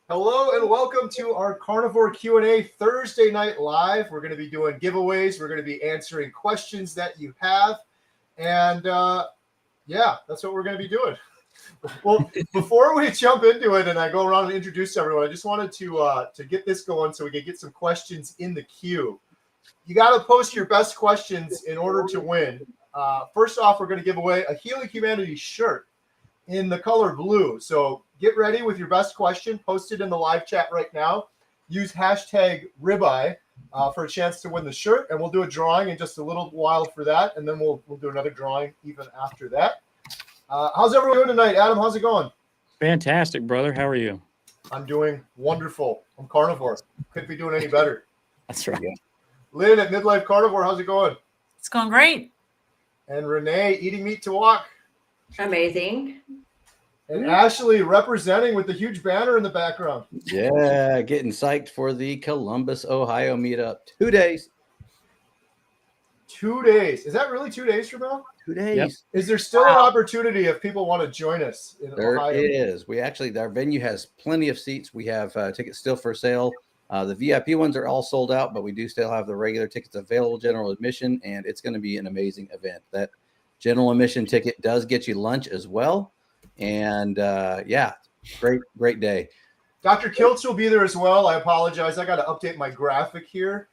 Hello and welcome to our Carnivore Q&A Thursday night live. We're going to be doing giveaways. We're going to be answering questions that you have. And yeah, that's what we're going to be doing. Well, before we jump into it and I go around and introduce everyone, I just wanted to get this going so we can get some questions in the queue. You got to post your best questions in order to win. First off, we're going to give away a Healing Humanity shirt in the color blue. So get ready with your best question. Post it in the live chat right now. Use hashtag ribeye for a chance to win the shirt, and we'll do a drawing in just a little while for that, and then we'll do another drawing even after that. How's everyone doing tonight? Adam, how's it going? Fantastic, brother. How are you? I'm doing wonderful. I'm carnivore. Couldn't be doing any better. That's right. Lynn at Midlife Carnivore, how's it going? It's going great. And Renee, Eating Meat to Walk. Amazing. And Ashley representing with the huge banner in the background. Yeah, getting psyched for the Columbus, Ohio meetup. 2 days. 2 days. Is that really 2 days from now? 2 days. Yep. Is there still an opportunity if people want to join us in There Ohio? is. We actually, our venue has plenty of seats. We have tickets still for sale. The VIP ones are all sold out, but we do still have the regular tickets available, general admission, and it's going to be an amazing event. That general admission ticket does get you lunch as well. And yeah, great day. Dr. Kiltz will be there as well. I apologize. I got to update my graphic here.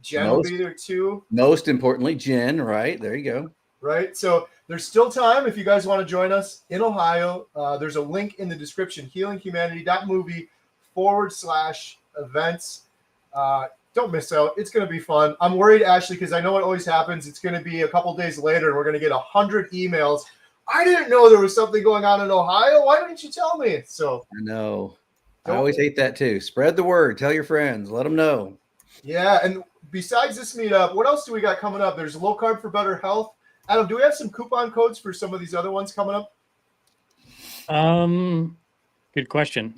Jen will be there too. Most importantly, Jen, right? There you go. Right. So there's still time if you guys want to join us in Ohio. There's a link in the description, healinghumanity.movie/events. Don't miss out. It's going to be fun. I'm worried, Ashley, because I know what always happens. It's going to be a couple days later, and we're going to get 100 emails. I didn't know there was something going on in Ohio. Why didn't you tell me? So I know. I always hate that too. Spread the word. Tell your friends. Let them know. Yeah. And besides this meetup, what else do we got coming up? There's low carb for better health. Adam, do we have some coupon codes for some of these other ones coming up? Good question.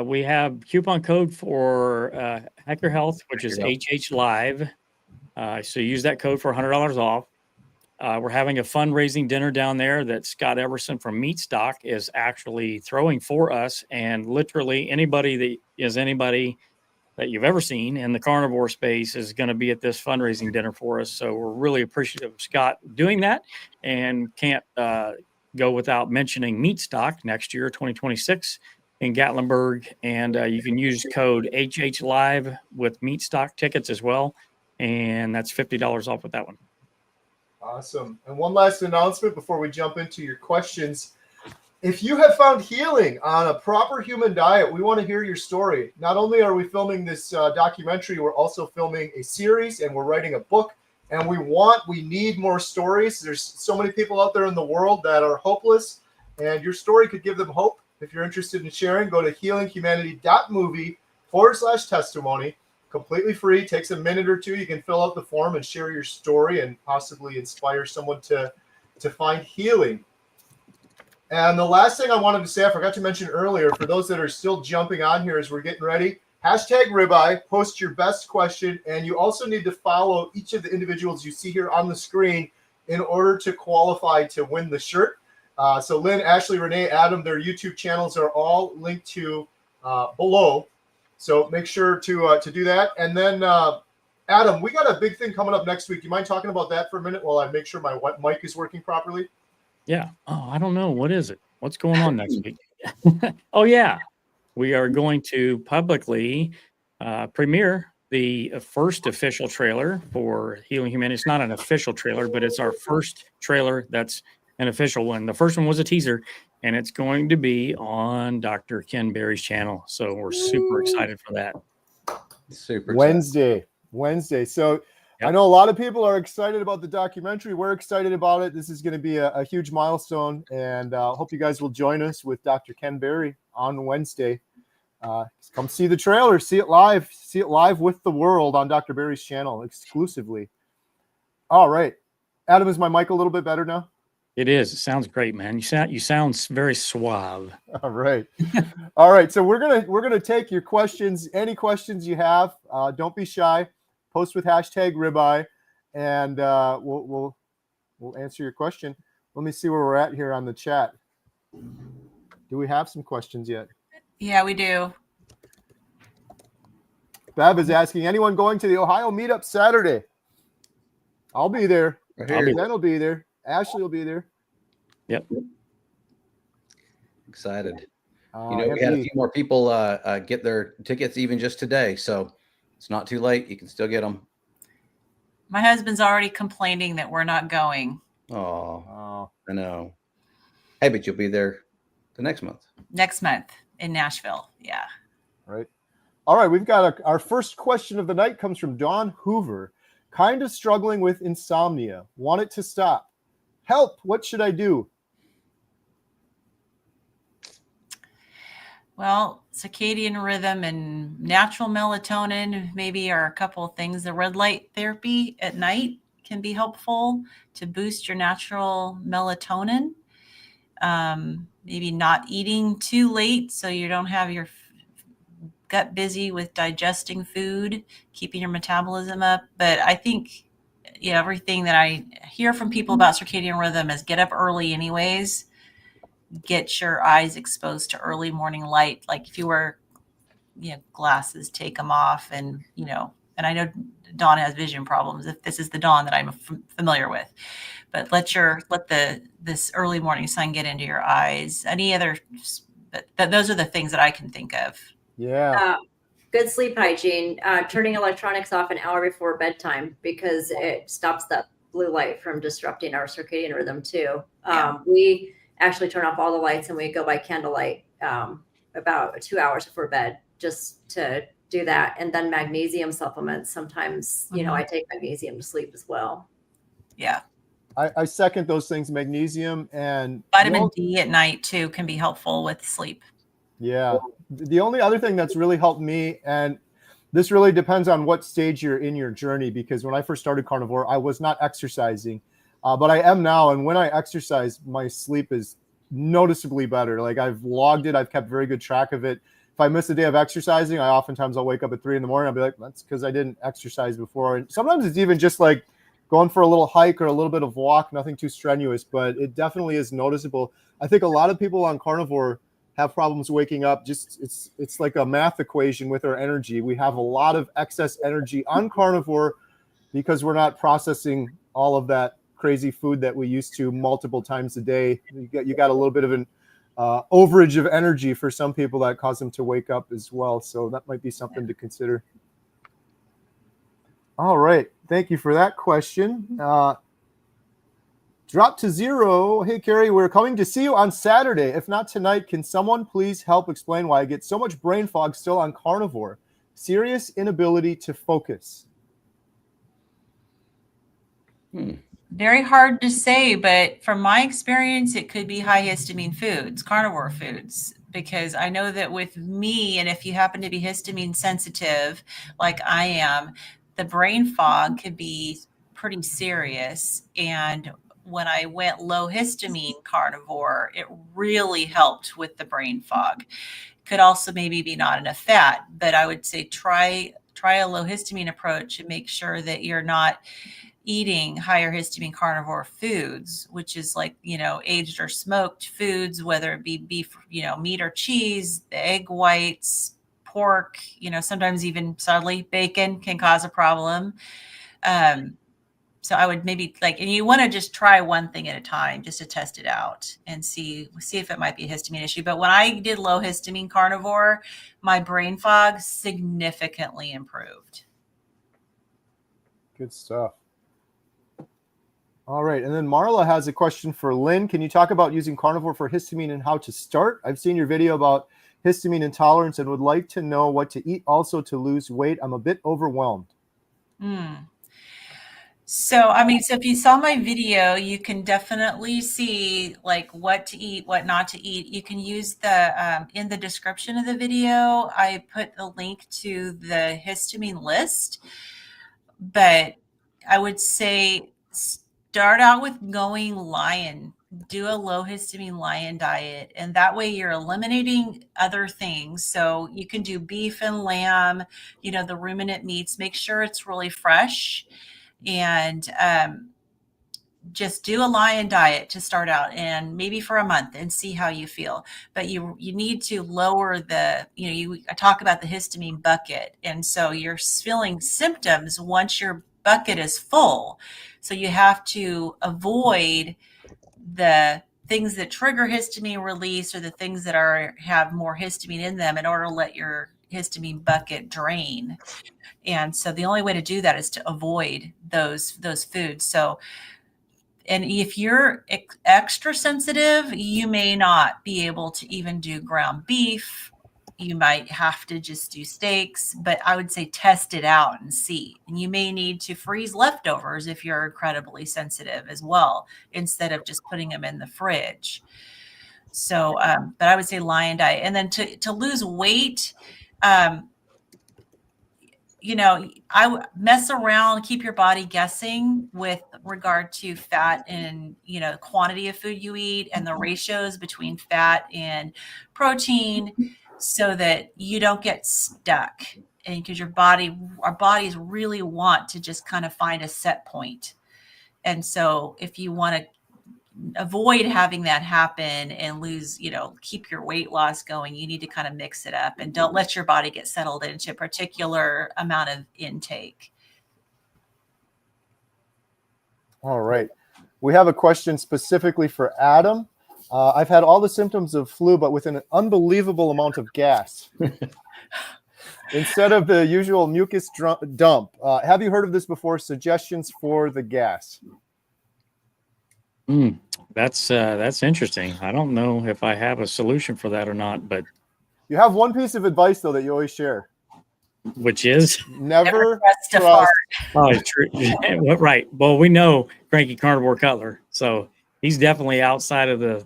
We have coupon code for Hacker Health, which is HH Live. So use that code for $100 off. We're having a fundraising dinner down there that Scott Everson from Meat Stock is actually throwing for us. And literally anybody that you've ever seen in the carnivore space is going to be at this fundraising dinner for us. So we're really appreciative of Scott doing that, and can't go without mentioning Meat Stock next year, 2026 in Gatlinburg. And you can use code HH Live with Meat Stock tickets as well. And that's $50 off with that one. Awesome. And one last announcement before we jump into your questions. If you have found healing on a proper human diet, we want to hear your story. Not only are we filming this documentary, we're also filming a series, and we're writing a book. And we need more stories. There's so many people out there in the world that are hopeless, and your story could give them hope. If you're interested in sharing, go to healinghumanity.movie/testimony. Completely free, takes a minute or two. You can fill out the form and share your story and possibly inspire someone to find healing. And the last thing I wanted to say, I forgot to mention earlier, for those that are still jumping on here as we're getting ready, hashtag ribeye, post your best question, and you also need to follow each of the individuals you see here on the screen in order to qualify to win the shirt. So Lynn, Ashley, Renee, Adam, their YouTube channels are all linked to below. So make sure to do that. And then, Adam, we got a big thing coming up next week. Do you mind talking about that for a minute while I make sure my mic is working properly? Yeah. Oh, I don't know. What is it? What's going on next week? Oh, yeah. We are going to publicly premiere the first official trailer for Healing Humanity. It's not an official trailer, but it's our first trailer that's an official one. The first one was a teaser, and it's going to be on Dr. Ken Berry's channel. So we're super excited for that. Super excited. Wednesday. So Yep. I know a lot of people are excited about the documentary. We're excited about it. This is going to be a huge milestone, and hope you guys will join us with Dr. Ken Berry on Wednesday. Come see the trailer, see it live with the world on Dr. Berry's channel exclusively. All right. Adam, is my mic a little bit better now? It is. It sounds great, man. You sound very suave. All right. All right. So we're gonna take your questions. Any questions you have, don't be shy. Post with hashtag ribeye, and we'll answer your question. Let me see where we're at here on the chat. Do we have some questions yet? Yeah, we do. Bev is asking, anyone going to the Ohio meetup Saturday? I'll be there. Right I'll here. be- Jen will be there. Ashley will be there. Yep. Excited. Uh, We had a Anthony- few more people get their tickets even just today, so it's not too late. You can still get them. My husband's already complaining that we're not going Oh, I know. Hey, but you'll be there the next month. next month in Nashville. Yeah. right. All right, we've got our first question of the night comes from Dawn Hoover. Kind of struggling with insomnia. Want it to stop. Help. What should I do? Well, circadian rhythm and natural melatonin maybe are a couple of things. The red light therapy at night can be helpful to boost your natural melatonin. Maybe not eating too late so you don't have your gut busy with digesting food, keeping your metabolism up. But I think everything that I hear from people about circadian rhythm is get up early anyways. Get your eyes exposed to early morning light. Like if you wear, glasses, take them off, and and I know Dawn has vision problems. If this is the Dawn that I'm familiar with, but let this early morning sun get into your eyes. Any other, but those are the things that I can think of. Yeah. Good sleep hygiene. Turning electronics off an hour before bedtime because it stops that blue light from disrupting our circadian rhythm too. Yeah. We actually turn off all the lights and we go by candlelight about 2 hours before bed just to do that. And then magnesium supplements. Sometimes, I take magnesium to sleep as well. Yeah. I second those things, magnesium and vitamin D at night too can be helpful with sleep. Yeah. The only other thing that's really helped me, and this really depends on what stage you're in your journey, because when I first started carnivore, I was not exercising, but I am now. And when I exercise, my sleep is noticeably better. Like I've logged it. I've kept very good track of it. If I miss a day of exercising, I'll wake up at 3 a.m. I'll be like, that's because I didn't exercise before. And sometimes it's even just like going for a little hike or a little bit of walk, nothing too strenuous, but it definitely is noticeable. I think a lot of people on carnivore have problems waking up. Just it's like a math equation with our energy. We have a lot of excess energy on carnivore because we're not processing all of that crazy food that we used to multiple times a day. You got a little bit of an overage of energy for some people that cause them to wake up as well. So that might be something to consider. All right. Thank you for that question. Drop to zero. Hey, Kerry, we're coming to see you on Saturday. If not tonight, can someone please help explain why I get so much brain fog still on carnivore? Serious inability to focus. Very hard to say, but from my experience, it could be high histamine foods, carnivore foods, because I know that with me, and if you happen to be histamine sensitive, like I am, the brain fog could be pretty serious. And when I went low histamine carnivore, it really helped with the brain fog. Could also maybe be not enough fat, but I would say try a low histamine approach and make sure that you're not eating higher histamine carnivore foods, which is like, aged or smoked foods, whether it be beef, meat or cheese, the egg whites, pork, sometimes even sadly bacon can cause a problem. So I would maybe and you want to just try one thing at a time just to test it out and see if it might be a histamine issue. But when I did low histamine carnivore, my brain fog significantly improved. Good stuff. All right. And then Marla has a question for Lynn. Can you talk about using carnivore for histamine and how to start? I've seen your video about histamine intolerance and would like to know what to eat also to lose weight. I'm a bit overwhelmed. So if you saw my video, you can definitely see what to eat, what not to eat. You can use the, in the description of the video, I put a link to the histamine list, but I would say start out with going lion, do a low histamine lion diet. And that way you're eliminating other things. So you can do beef and lamb, the ruminant meats, make sure it's really fresh. And just do a lion diet to start out, and maybe for a month, and see how you feel. But you need to lower the, I talk about the histamine bucket. And so you're feeling symptoms once your bucket is full. So you have to avoid the things that trigger histamine release, or the things that have more histamine in them, in order to let your histamine bucket drain. And so the only way to do that is to avoid those foods. So, and if you're extra sensitive, you may not be able to even do ground beef. You might have to just do steaks, but I would say test it out and see. And you may need to freeze leftovers if you're incredibly sensitive as well, instead of just putting them in the fridge. So, but I would say lion diet. And then to lose weight, I would mess around, keep your body guessing with regard to fat and, the quantity of food you eat and the ratios between fat and protein, so that you don't get stuck. And because our bodies really want to just kind of find a set point. And so if you want to avoid having that happen and lose, keep your weight loss going, you need to kind of mix it up, and don't let your body get settled into a particular amount of intake. All right. We have a question specifically for Adam. I've had all the symptoms of flu, but with an unbelievable amount of gas. Instead of the usual mucus dump. Have you heard of this before? Suggestions for the gas. That's interesting. I don't know if I have a solution for that or not, but you have one piece of advice though that you always share, which is never trust. Oh, true. Right. Well, we know Cranky Carnivore Cutler, so he's definitely outside of the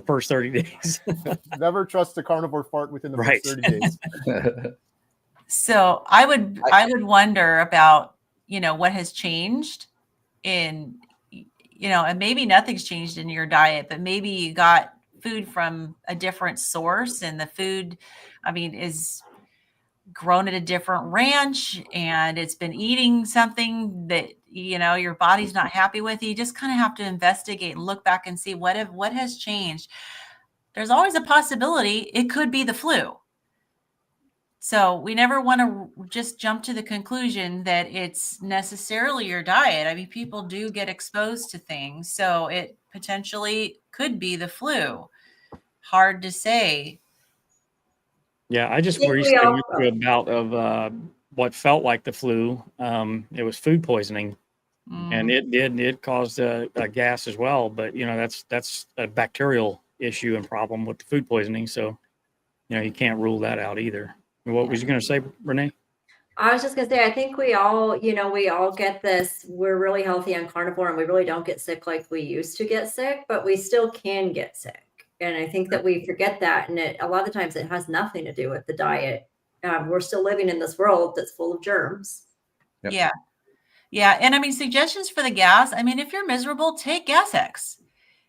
first 30 days. Never trust a carnivore fart within the first 30 days. So I would wonder about, what has changed in, and maybe nothing's changed in your diet, but maybe you got food from a different source, and the food, is grown at a different ranch, and it's been eating something that, your body's not happy with. You just kind of have to investigate and look back and see what has changed. There's always a possibility it could be the flu. So we never want to just jump to the conclusion that it's necessarily your diet. People do get exposed to things, so it potentially could be the flu. Hard to say. Yeah, I just recently went through a bout of what felt like the flu. It was food poisoning, and it caused a gas as well. But that's a bacterial issue and problem with the food poisoning. So you can't rule that out either. What was you going to say, Renee? I was just going to say, I think we all get this. We're really healthy on carnivore, and we really don't get sick like we used to get sick, but we still can get sick. And I think that we forget that. And a lot of the times it has nothing to do with the diet. We're still living in this world that's full of germs. Yep. Yeah. Yeah. And suggestions for the gas. If you're miserable, take Gas X.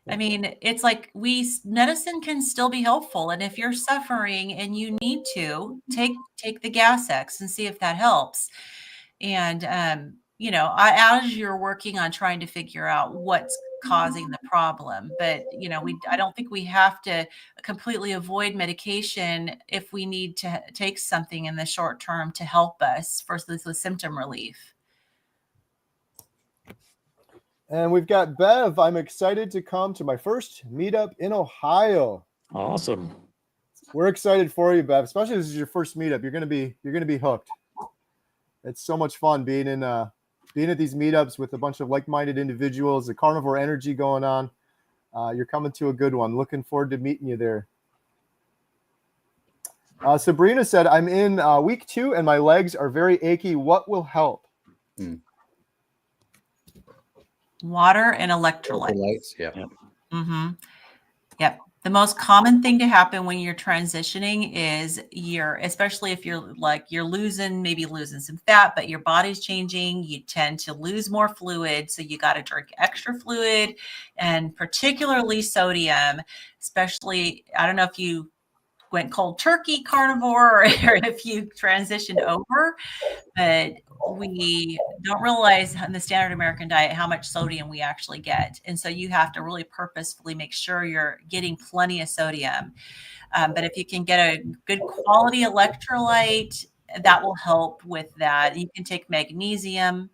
It's like medicine can still be helpful. And if you're suffering and you need to, take the Gas X and see if that helps. And, as you're working on trying to figure out what's causing the problem, but, I don't think we have to completely avoid medication if we need to take something in the short term to help us for the symptom relief. And we've got Bev. I'm excited to come to my first meetup in Ohio. Awesome. We're excited for you, Bev. Especially if this is your first meetup. You're gonna be hooked. It's so much fun being at these meetups with a bunch of like-minded individuals. The carnivore energy going on. You're coming to a good one. Looking forward to meeting you there. Sabrina said, "I'm in week 2 and my legs are very achy. What will help?" Water and electrolytes. Yeah. Mm-hmm. Yep. The most common thing to happen when you're transitioning is especially if you're losing some fat, but your body's changing, you tend to lose more fluid. So you got to drink extra fluid, and particularly sodium, especially, I don't know if you went cold turkey carnivore or if you transitioned over, but we don't realize in the standard American diet how much sodium we actually get. And so you have to really purposefully make sure you're getting plenty of sodium. But if you can get a good quality electrolyte, that will help with that. You can take magnesium,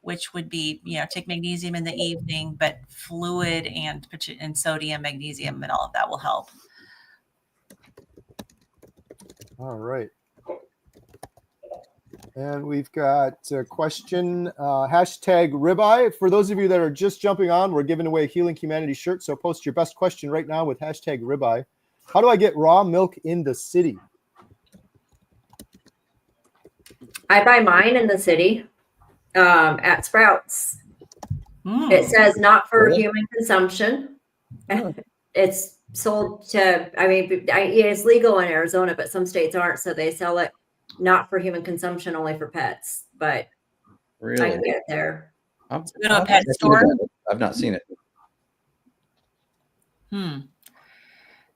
which would be, take magnesium in the evening, but fluid and sodium, magnesium, and all of that will help. All right. And we've got a question, hashtag ribeye. For those of you that are just jumping on, we're giving away a Healing Humanity shirt. So post your best question right now with hashtag ribeye. How do I get raw milk in the city? I buy mine in the city at Sprouts. It says not for human consumption. It's sold to, it's legal in Arizona, but some states aren't. So they sell it not for human consumption, only for pets. But Really? I can get it there. Go to a pet store. I've not seen it.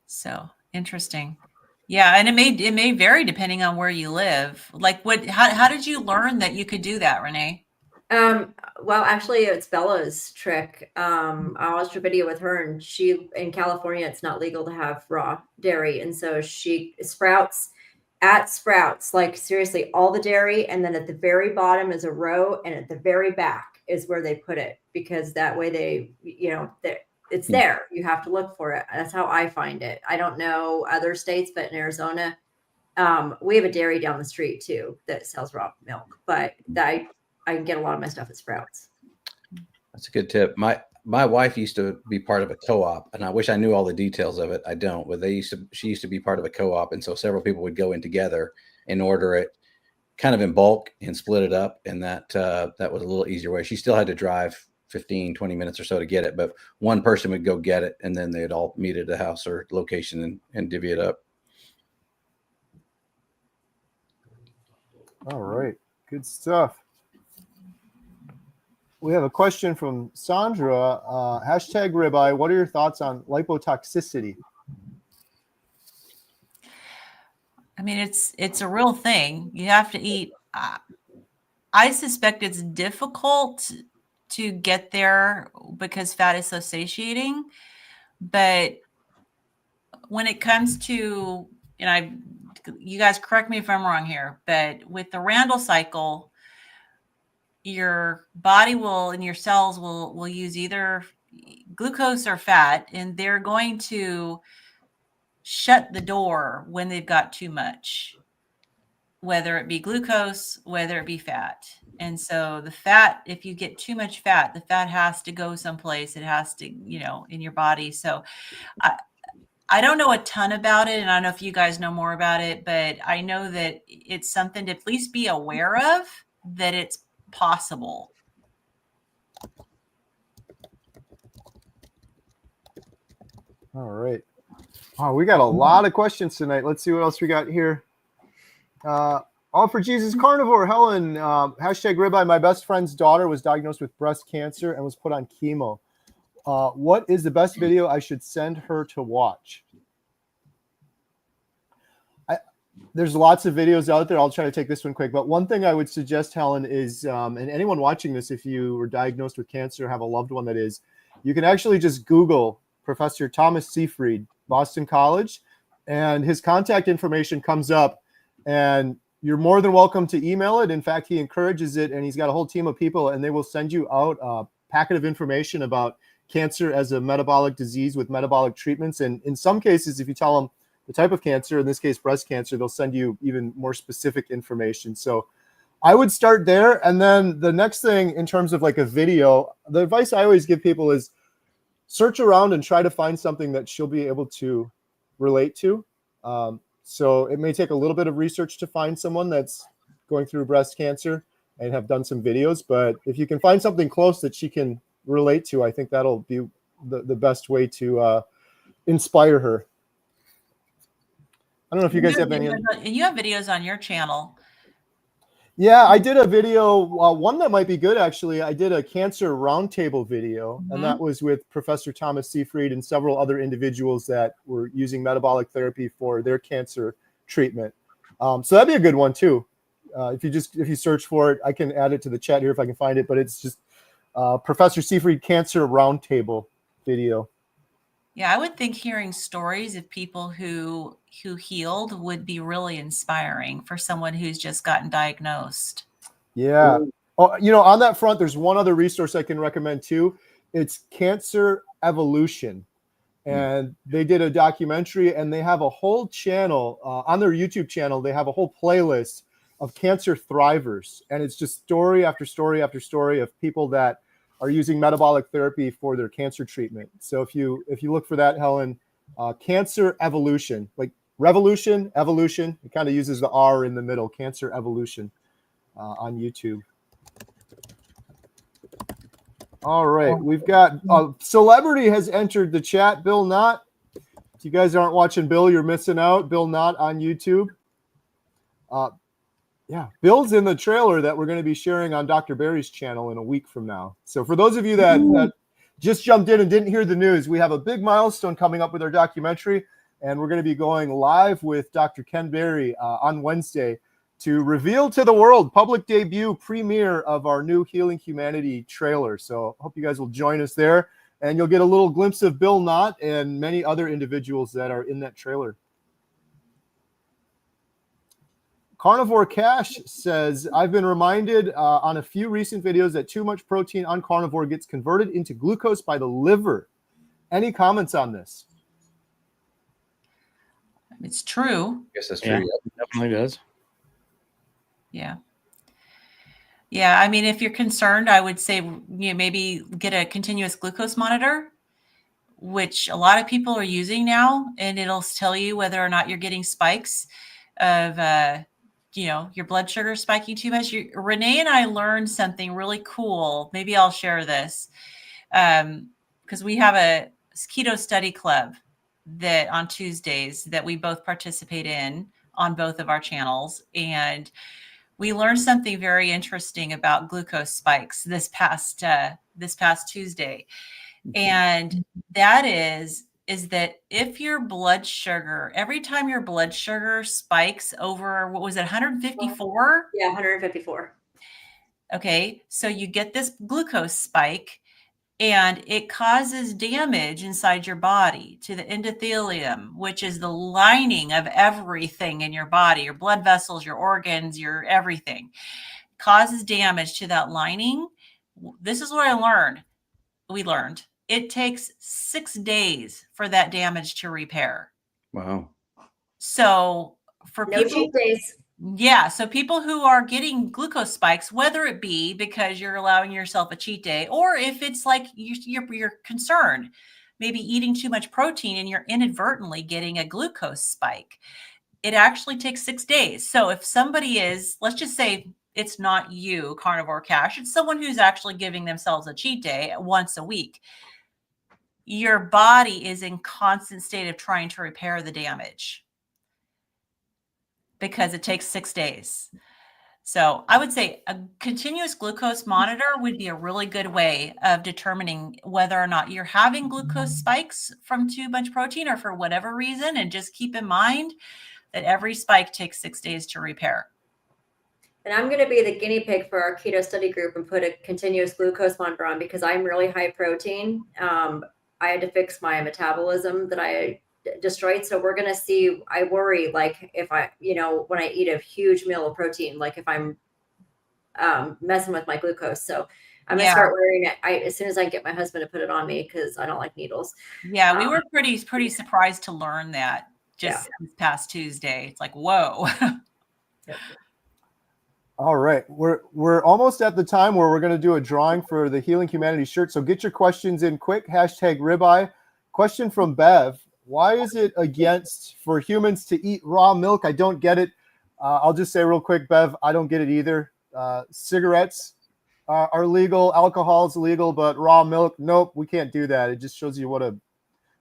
So interesting. Yeah, and it may vary depending on where you live. Like how did you learn that you could do that, Renee? Well, actually it's Bella's trick. I watched a video with her, and in California, it's not legal to have raw dairy. And so Sprouts, like seriously, all the dairy. And then at the very bottom is a row, and at the very back is where they put it, because that way it's there. You have to look for it. That's how I find it. I don't know other states, but in Arizona, we have a dairy down the street too that sells raw milk, but I can get a lot of my stuff at Sprouts. That's a good tip. My wife used to be part of a co-op, and I wish I knew all the details of it. I don't, but she used to be part of a co-op. And so several people would go in together and order it kind of in bulk and split it up. And that was a little easier way. She still had to drive 15, 20 minutes or so to get it, but one person would go get it, and then they'd all meet at a house or location and divvy it up. All right. Good stuff. We have a question from Sandra, hashtag ribeye. What are your thoughts on lipotoxicity? I mean, it's a real thing. You have to eat. I suspect it's difficult to get there because fat is so satiating. But when it comes to, you guys correct me if I'm wrong here, but with the Randall cycle, your body and your cells will use either glucose or fat, and they're going to shut the door when they've got too much, whether it be glucose, whether it be fat. And so the fat, if you get too much fat, the fat has to go someplace. It has to, in your body. So I don't know a ton about it, and I don't know if you guys know more about it, but I know that it's something to at least be aware of, that it's possible. All right. Oh, we got a lot of questions tonight. Let's see what else we got here. All for Jesus Carnivore. Helen, hashtag ribeye. My best friend's daughter was diagnosed with breast cancer and was put on chemo. What is the best video I should send her to watch? There's lots of videos out there. I'll try to take this one quick. But one thing I would suggest, Helen, is, and anyone watching this, if you were diagnosed with cancer or have a loved one that is, you can actually just Google Professor Thomas Seyfried, Boston College, and his contact information comes up, and you're more than welcome to email it. In fact, he encourages it, and he's got a whole team of people, and they will send you out a packet of information about cancer as a metabolic disease with metabolic treatments. And in some cases, if you tell them the type of cancer, in this case, breast cancer, they'll send you even more specific information. So I would start there. And then the next thing, in terms of like a video, the advice I always give people is search around and try to find something that she'll be able to relate to. So it may take a little bit of research to find someone that's going through breast cancer and have done some videos, but if you can find something close that she can relate to, I think that'll be the best way to inspire her. I don't know if you guys have any. You have videos on your channel. Yeah, I did a video, one that might be good, actually. I did a cancer roundtable video, and that was with Professor Thomas Seyfried and several other individuals that were using metabolic therapy for their cancer treatment. So that'd be a good one, too. If you search for it, I can add it to the chat here if I can find it. But it's just Professor Seafried Cancer Roundtable video. Yeah, I would think hearing stories of people who healed would be really inspiring for someone who's just gotten diagnosed. Yeah. Oh, on that front, there's one other resource I can recommend too. It's Cancer Evolution. And they did a documentary, and they have a whole channel on their YouTube channel. They have a whole playlist of cancer thrivers, and it's just story after story after story of people that are using metabolic therapy for their cancer treatment. So if you look for that, Helen, Cancer Evolution, like revolution, evolution, it kind of uses the R in the middle, Cancer Evolution on YouTube. All right, we've got a celebrity has entered the chat. Bill Knott. If you guys aren't watching Bill, you're missing out. Bill Knott on YouTube. Yeah, Bill's in the trailer that we're going to be sharing on Dr. Barry's channel in a week from now. So for those of you that just jumped in and didn't hear the news, we have a big milestone coming up with our documentary, and we're going to be going live with Dr. Ken Barry on Wednesday to reveal to the world, public debut premiere of our new Healing Humanity trailer. So I hope you guys will join us there, and you'll get a little glimpse of Bill Knott and many other individuals that are in that trailer. Carnivore Cash says, I've been reminded on a few recent videos that too much protein on carnivore gets converted into glucose by the liver. Any comments on this? It's true. I guess that's true. Yeah, Yeah. it definitely does. Yeah. Yeah. I mean, if you're concerned, I would say, maybe get a continuous glucose monitor, which a lot of people are using now, and it'll tell you whether or not you're getting spikes of, your blood sugar spiking too much. Renee and I learned something really cool. Maybe I'll share this because we have a keto study club that on Tuesdays that we both participate in on both of our channels. And we learned something very interesting about glucose spikes this past Tuesday. And that is that if your blood sugar, every time your blood sugar spikes over, what was it, 154? Yeah, 154. Okay, so you get this glucose spike, and it causes damage inside your body to the endothelium, which is the lining of everything in your body, your blood vessels, your organs, your everything. Causes damage to that lining. This is what we learned. It takes 6 days for that damage to repair. Wow. So for No people, cheat days. yeah. So people who are getting glucose spikes, whether it be because you're allowing yourself a cheat day, or if it's like you're concerned, maybe eating too much protein and you're inadvertently getting a glucose spike, it actually takes 6 days. So if somebody is, let's just say it's not you, Carnivore Cash, it's someone who's actually giving themselves a cheat day once a week. Your body is in constant state of trying to repair the damage because it takes 6 days. So I would say a continuous glucose monitor would be a really good way of determining whether or not you're having glucose spikes from too much protein or for whatever reason. And just keep in mind that every spike takes 6 days to repair. And I'm going to be the guinea pig for our keto study group and put a continuous glucose monitor on because I'm really high protein. I had to fix my metabolism that I destroyed. So we're going to see, I worry, like if I, when I eat a huge meal of protein, like if I'm messing with my glucose. So I'm going to start wearing it as soon as I can get my husband to put it on me because I don't like needles. Yeah, we were pretty surprised to learn that this past Tuesday. It's like, whoa. Yep. All right, we're almost at the time where we're going to do a drawing for the Healing Humanity shirt. So get your questions in quick. #ribeye. Question from Bev: why is it against for humans to eat raw milk? I don't get it. I'll just say real quick, Bev, I don't get it either. Cigarettes are legal, alcohol is legal, but raw milk, nope, we can't do that. It just shows you what a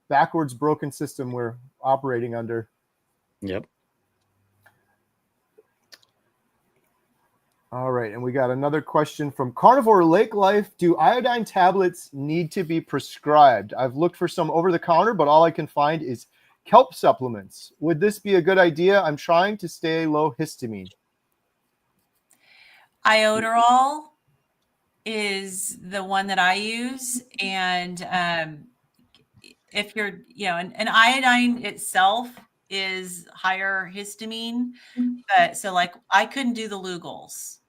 backwards, broken system we're operating under. Yep. All right, and we got another question from Carnivore Lake Life. Do iodine tablets need to be prescribed? I've looked for some over the counter, but all I can find is kelp supplements. Would this be a good idea? I'm trying to stay low histamine. iodoral is the one that I use. And if you're, and iodine itself is higher histamine, but so like I couldn't do the Lugol's.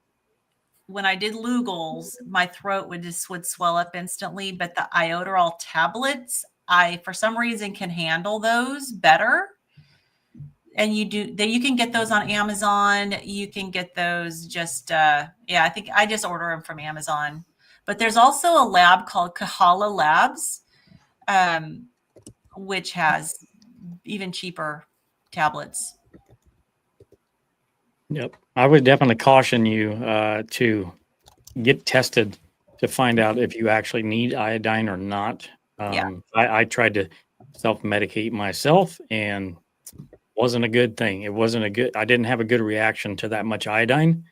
When I did Lugol's, my throat would swell up instantly, but the iodoral tablets, I for some reason can handle those better. And you can get those on Amazon. You can get those just I think I just order them from Amazon. But there's also a lab called Kahala Labs, which has even cheaper tablets. Yep. I would definitely caution you to get tested to find out if you actually need iodine or not. I tried to self-medicate myself and wasn't a good thing. I didn't have a good reaction to that much iodine.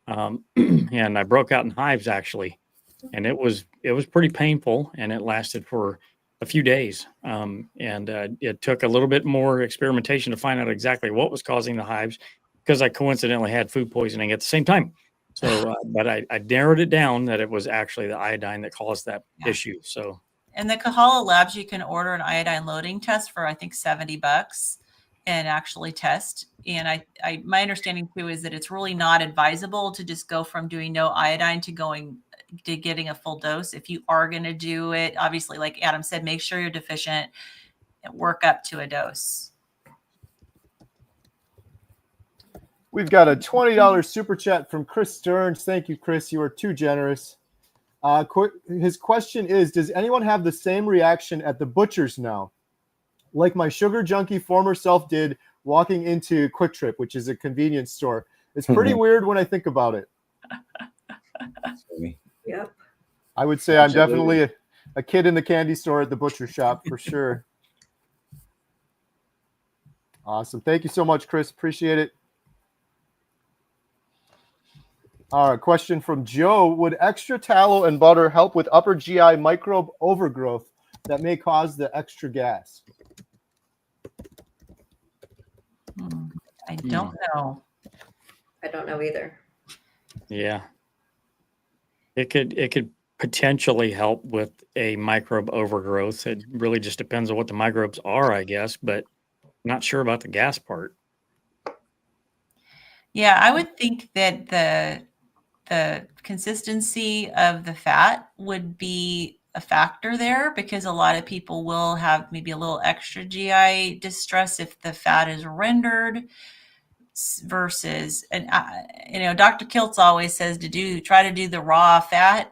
And I broke out in hives actually. And it was pretty painful, and it lasted for a few days. And it took a little bit more experimentation to find out exactly what was causing the hives, because I coincidentally had food poisoning at the same time. So, but I narrowed it down that it was actually the iodine that caused that issue. So, and the Kahala Labs, you can order an iodine loading test for I think $70 and actually test. And my understanding too is that it's really not advisable to just go from doing no iodine to getting a full dose. If you are going to do it, obviously, like Adam said, make sure you're deficient and work up to a dose. We've got a $20 super chat from Chris Stearns. Thank you, Chris. You are too generous. His question is, does anyone have the same reaction at the butcher's now? Like my sugar junkie former self did walking into Quick Trip, which is a convenience store. It's pretty weird when I think about it. Yep. I would say I'm definitely a kid in the candy store at the butcher shop for sure. Awesome. Thank you so much, Chris. Appreciate it. All right, question from Joe. Would extra tallow and butter help with upper GI microbe overgrowth that may cause the extra gas? I don't know. I don't know either. yeah. It could potentially help with a microbe overgrowth. It really just depends on what the microbes are, I guess, but not sure about the gas part. Yeah, I would think that the consistency of the fat would be a factor there, because a lot of people will have maybe a little extra GI distress if the fat is rendered versus, and Dr. Kiltz always says try to do the raw fat.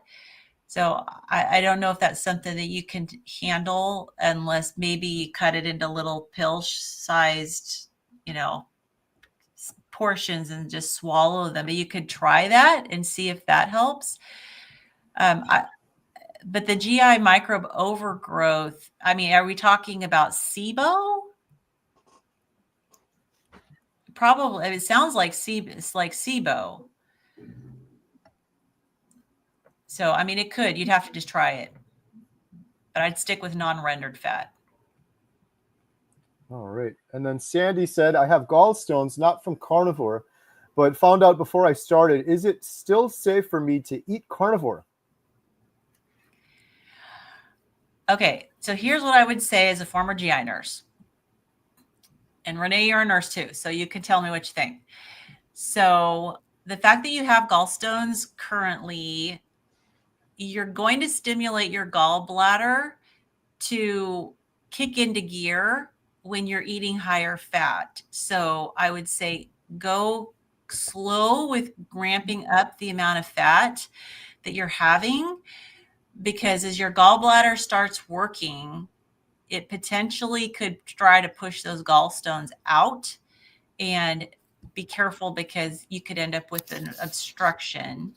So I don't know if that's something that you can handle unless maybe you cut it into little pill-sized, portions and just swallow them. But you could try that and see if that helps. But the GI microbe overgrowth, I mean, are we talking about SIBO? Probably. It sounds like SIBO. So, I mean, you'd have to just try it. But I'd stick with non-rendered fat. All right. And then Sandy said, I have gallstones, not from carnivore, but found out before I started. Is it still safe for me to eat carnivore? Okay. So here's what I would say as a former GI nurse. And Renee, you're a nurse too, so you can tell me what you think. So the fact that you have gallstones currently, you're going to stimulate your gallbladder to kick into gear when you're eating higher fat. So I would say go slow with ramping up the amount of fat that you're having, because as your gallbladder starts working, it potentially could try to push those gallstones out. And be careful, because you could end up with an obstruction.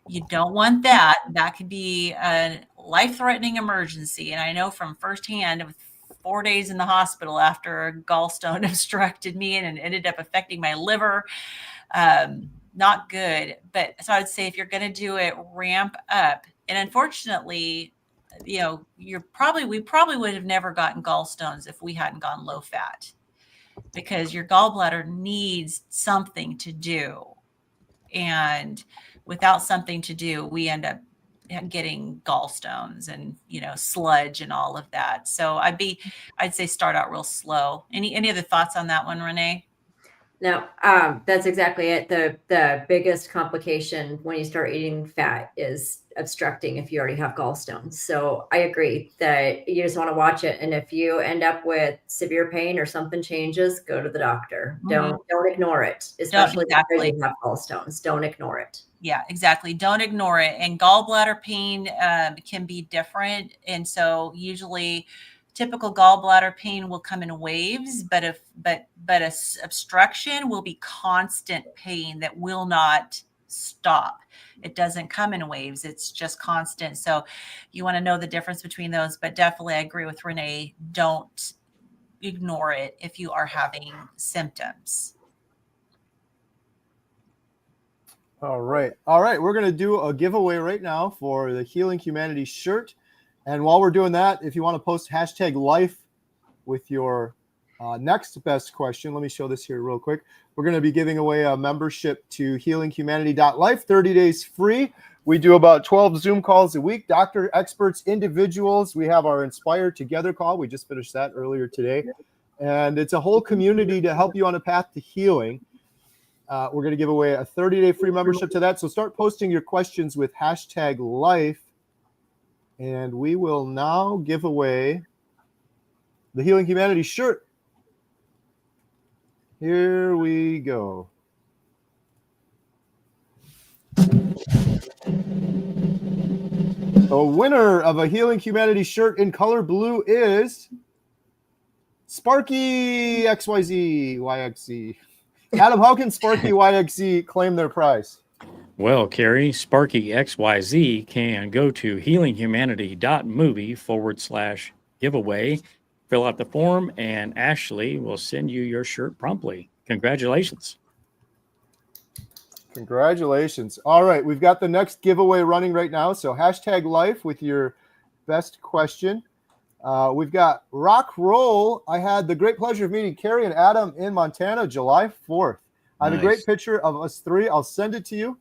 You don't want that. That could be a life-threatening emergency. And I know from firsthand, with 4 days in the hospital after a gallstone obstructed me and ended up affecting my liver. Not good. But so I would say if you're going to do it, ramp up. And unfortunately, we probably would have never gotten gallstones if we hadn't gone low fat, because your gallbladder needs something to do. And without something to do, we end up getting gallstones and, sludge and all of that. So I'd say start out real slow. Any other thoughts on that one, Renee? No, that's exactly it. The biggest complication when you start eating fat is obstructing if you already have gallstones. So I agree that you just want to watch it. And if you end up with severe pain or something changes, go to the doctor. Mhm. Don't ignore it, especially exactly. if you have gallstones. Don't ignore it. Yeah, exactly. Don't ignore it. And gallbladder pain can be different. And so usually typical gallbladder pain will come in waves, but obstruction will be constant pain that will not stop. It doesn't come in waves. It's just constant. So you want to know the difference between those, but definitely I agree with Renee. Don't ignore it if you are having symptoms. All right. We're going to do a giveaway right now for the Healing Humanity shirt. And while we're doing that, if you want to post #life with your next best question, let me show this here real quick. We're going to be giving away a membership to healinghumanity.life, 30 days free. We do about 12 Zoom calls a week, doctor, experts, individuals. We have our Inspire Together call. We just finished that earlier today. And it's a whole community to help you on a path to healing. We're going to give away a 30-day free membership to that. So start posting your questions with #life. And we will now give away the Healing Humanity shirt. Here we go. The winner of a Healing Humanity shirt in color blue is Sparky XYZ YXZ. Adam, how can Sparky YXZ claim their prize? Well, Kerry, Sparky XYZ can go to healinghumanity.movie/giveaway, fill out the form, and Ashley will send you your shirt promptly. Congratulations. Congratulations. All right, we've got the next giveaway running right now. So #life with your best question. We've got Rock Roll. I had the great pleasure of meeting Kerry and Adam in Montana, July 4th. I have a great picture of us three. I'll send it to you.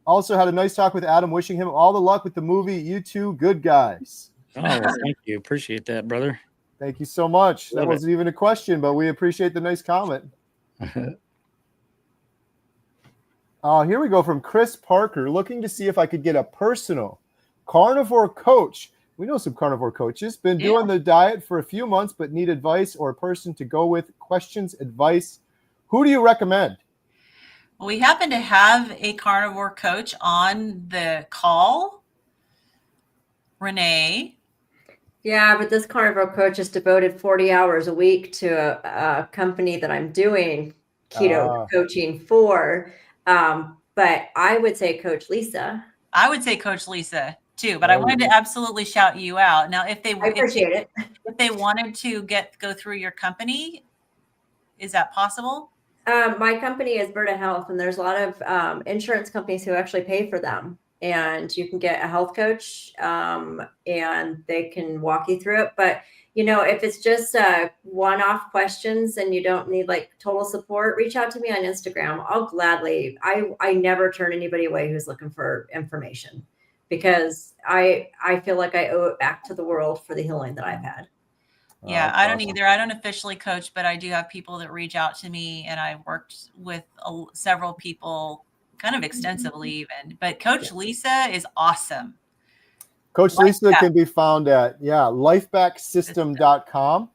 Also had a nice talk with Adam, wishing him all the luck with the movie You Two Good Guys. Oh, well, thank you. Appreciate that, brother. Thank you so much. Love that wasn't even a question, but we appreciate the nice comment. Here we go from Chris Parker, looking to see if I could get a personal carnivore coach. We know some carnivore coaches. Been doing the diet for a few months, but need advice or a person to go with. Questions, advice. Who do you recommend? We happen to have a carnivore coach on the call, Renee. Yeah, but this carnivore coach is devoted 40 hours a week to a company that I'm doing keto coaching for. But I would say Coach Lisa. I would say Coach Lisa too, but I wanted to absolutely shout you out. Now, if they wanted to go through your company, is that possible? My company is Berta Health, and there's a lot of insurance companies who actually pay for them. And you can get a health coach, and they can walk you through it. But, if it's just one-off questions and you don't need like total support, reach out to me on Instagram. I'll gladly, I never turn anybody away who's looking for information, because I feel like I owe it back to the world for the healing that I've had. Yeah, I don't either. I don't officially coach, but I do have people that reach out to me, and I've worked with several people kind of extensively even. But Coach Lisa is awesome. Coach Lisa can be found at, lifebacksystem.com.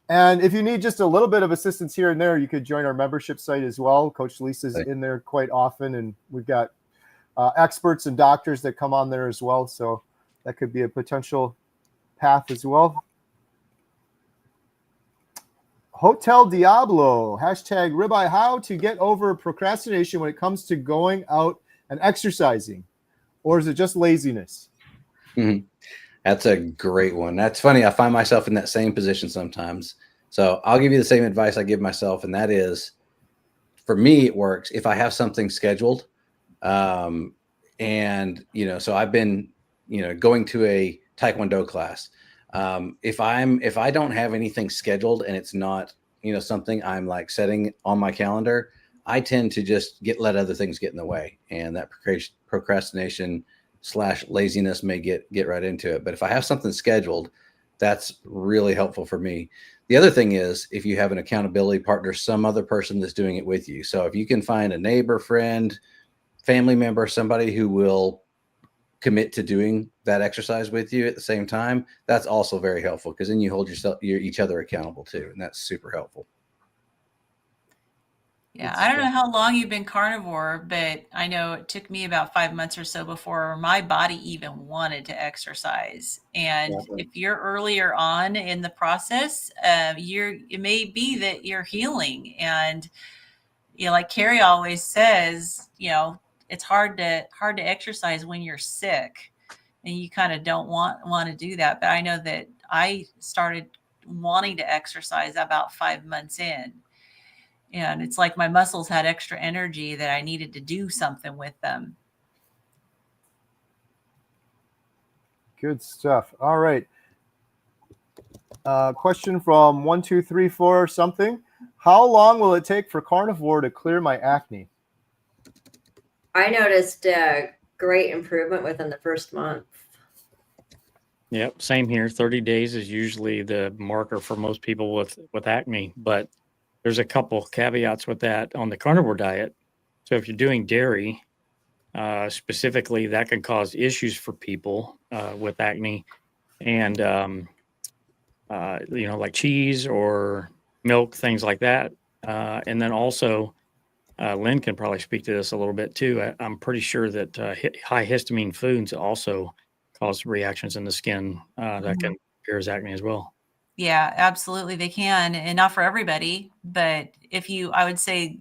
And if you need just a little bit of assistance here and there, you could join our membership site as well. Coach Lisa's in there quite often, and we've got experts and doctors that come on there as well. So that could be a potential path as well. Hotel Diablo, #ribeye, how to get over procrastination when it comes to going out and exercising, or is it just laziness? Mm-hmm. That's a great one. That's funny. I find myself in that same position sometimes. So I'll give you the same advice I give myself. And that is, for me, it works if I have something scheduled. So I've been, going to a Taekwondo class. If I don't have anything scheduled and it's not, something I'm like setting on my calendar, I tend to just let other things get in the way, and that procrastination / laziness may get right into it. But if I have something scheduled, that's really helpful for me. The other thing is if you have an accountability partner, some other person that's doing it with you. So if you can find a neighbor, friend, family member, somebody who will commit to doing that exercise with you at the same time, that's also very helpful, because then you hold each other accountable too, and that's super helpful. Yeah, I don't know how long you've been carnivore, but I know it took me about 5 months or so before my body even wanted to exercise. And if you're earlier on in the process, it may be that you're healing. And like Kerry always says, it's hard to exercise when you're sick, and you kind of don't want to do that. But I know that I started wanting to exercise about 5 months in. And it's like my muscles had extra energy that I needed to do something with them. Good stuff. All right. Question from 1234 something. How long will it take for carnivore to clear my acne? I noticed a great improvement within the first month. Yep, same here. 30 days is usually the marker for most people with acne, but there's a couple caveats with that on the carnivore diet. So if you're doing dairy, specifically, that can cause issues for people with acne, and like cheese or milk, things like that. And then also, Lynn can probably speak to this a little bit too. I'm pretty sure that high histamine foods also cause reactions in the skin that can appear as acne as well. Yeah, absolutely. They can, and not for everybody. But I would say,